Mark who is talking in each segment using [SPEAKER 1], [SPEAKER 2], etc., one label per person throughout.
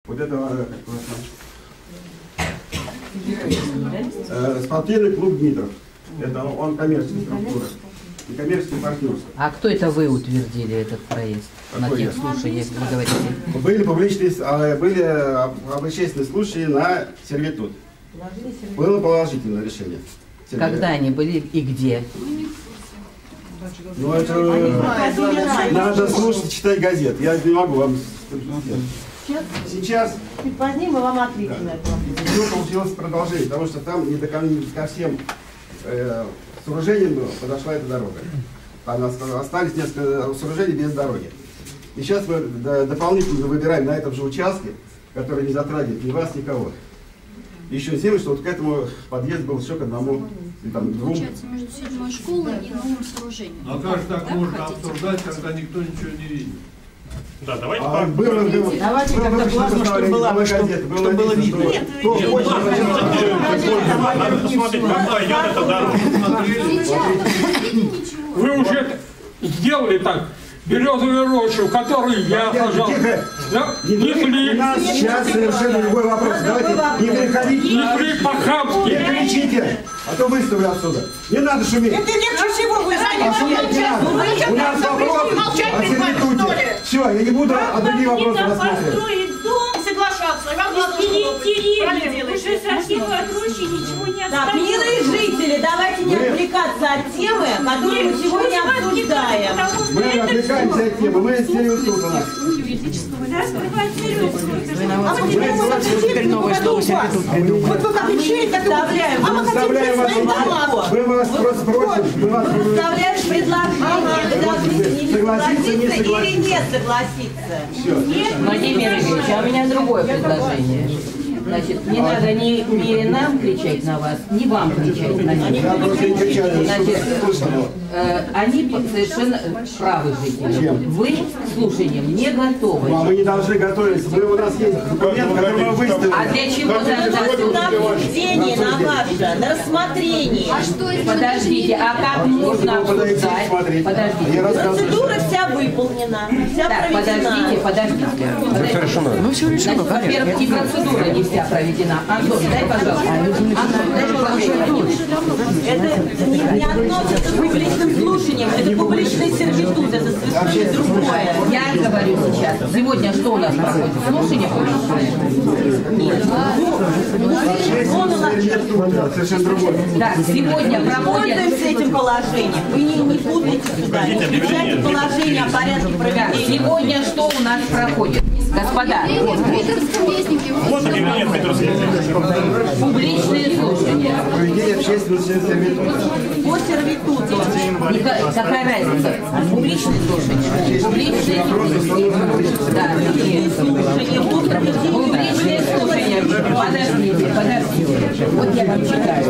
[SPEAKER 1] Вот это спортивный клуб Дмитров. Это он коммерческая структура. И коммерческое партнерство.
[SPEAKER 2] А кто это вы утвердили, этот проезд? На тех слушаниях, вы говорите?
[SPEAKER 1] Были публичные, были общественные случаи на сервитут. Было положительное решение.
[SPEAKER 2] Когда они были и где?
[SPEAKER 1] Ну это надо слушать, читать газет. Я не могу вам. Сейчас.
[SPEAKER 3] И позднее мы вам ответим на это.
[SPEAKER 1] Все получилось продолжение, потому что там не ко всем сооружениям подошла эта дорога. Там остались несколько сооружений без дороги. И сейчас мы дополнительно выбираем на этом же участке, который не затрагивает ни вас, никого. Еще сделать, что вот к этому подъезд был еще к одному, там, двум.
[SPEAKER 4] Получается, между 7-й школой и новым сооружением.
[SPEAKER 5] А как же так можно обсуждать, когда никто ничего не видит?
[SPEAKER 6] Да, давайте
[SPEAKER 3] Давайте как-то плавно, чтобы было видно.
[SPEAKER 6] надо посмотреть, как идет эта дорога.
[SPEAKER 7] Вы уже сделали так березовую рощу, которую я пожал.
[SPEAKER 1] Сейчас совершенно любой вопрос. Давайте не приходите.
[SPEAKER 7] Не по-хамски.
[SPEAKER 1] Не кричите, а то выставлю отсюда. Не надо шуметь.
[SPEAKER 3] Это легче всего вы знаете.
[SPEAKER 1] У нас вопрос о сервитуте. Все, я не буду другие вопросы рассматривать.
[SPEAKER 8] Соглашаться. Уже совсем от рощи ничего не
[SPEAKER 3] Так, милые жители, давайте не отвлекаться от темы, которую мы сегодня обсуждаем.
[SPEAKER 1] Мы отвлекаемся от темы, мы сервитут у нас.
[SPEAKER 3] Теперь новое слово сервитут придумали. Вот вы как решили, так и
[SPEAKER 1] мы вставляем вас. Мы вас просто просим.
[SPEAKER 3] Представляешь предложение, вы должны с ними согласиться или не согласиться.
[SPEAKER 2] Владимир Ильич, а у меня другое предложение. Значит, не надо ни нам кричать на вас, ни вам кричать на них. Значит, они совершенно правы жители. Вы к слушаниям не готовы.
[SPEAKER 1] Мы не должны готовиться. У нас есть документ, который мы выставили.
[SPEAKER 2] А для чего тогда
[SPEAKER 3] Обсуждение на ваше, на рассмотрение.
[SPEAKER 4] А что это?
[SPEAKER 2] Подождите, а как можно обсуждать? Подождите.
[SPEAKER 3] Процедура вся выполнена, вся
[SPEAKER 2] Так,
[SPEAKER 3] проведена.
[SPEAKER 2] подождите. Ну, все решено. Во-первых, и процедура не вся проведена. Антон, дай, пожалуйста. Антон, дай, пожалуйста.
[SPEAKER 3] Это не относится к публичным слушаниям, это публичный сервитут, это совершенно другое.
[SPEAKER 2] Я говорю сейчас, сегодня что у нас проходит? Слушание публичное? Нет.
[SPEAKER 1] Совершенно другой.
[SPEAKER 2] Так, сегодня проходит...
[SPEAKER 3] Пользуемся этим положением. Вы не путайте сюда. Не включайте положение о порядке проведения.
[SPEAKER 2] Сегодня что у нас проходит? Господа,
[SPEAKER 6] Вот объявление Петросвета.
[SPEAKER 2] публичные слушания.
[SPEAKER 1] Проведение общественного сервитута.
[SPEAKER 3] По сервитуту.
[SPEAKER 2] Какая разница? Публичные слушания. Публичные слушания. Да, нет. Публичные слушания. Подождите. Вот я вам читаю.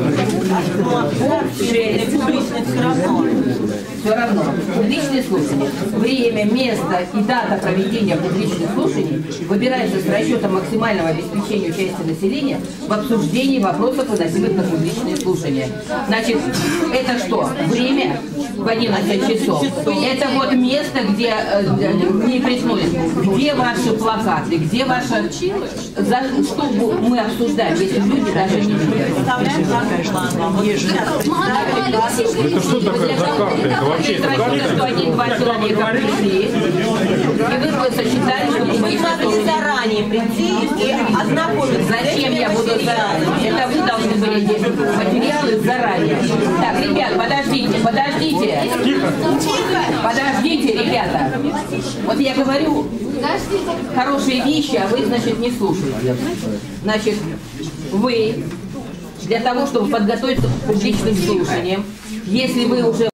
[SPEAKER 2] Все равно. Публичные слушания. Время, место и дата проведения публичных слушаний выбирается с расчетом максимального обеспечения участия населения в обсуждении вопросов, выносимых на публичные слушания. Значит, это что? Время в 11 часов. Это вот место, где не присмотрят. Где ваши плакаты? Где ваши... Что мы обсуждаем, если люди даже не видят?
[SPEAKER 7] Это что такое за карта? Это вообще это карта?
[SPEAKER 2] Что один-два человека пришли, и вы посчитали, что
[SPEAKER 3] Вы могли заранее прийти и ознакомиться.
[SPEAKER 2] зачем я буду заранее? Это вы должны были делать материалы заранее. Так, ребят, подождите, ребята. Вот я говорю хорошие вещи, а вы, значит, не слушаете. Значит, вы для того, чтобы подготовиться к публичным слушаниям, если вы уже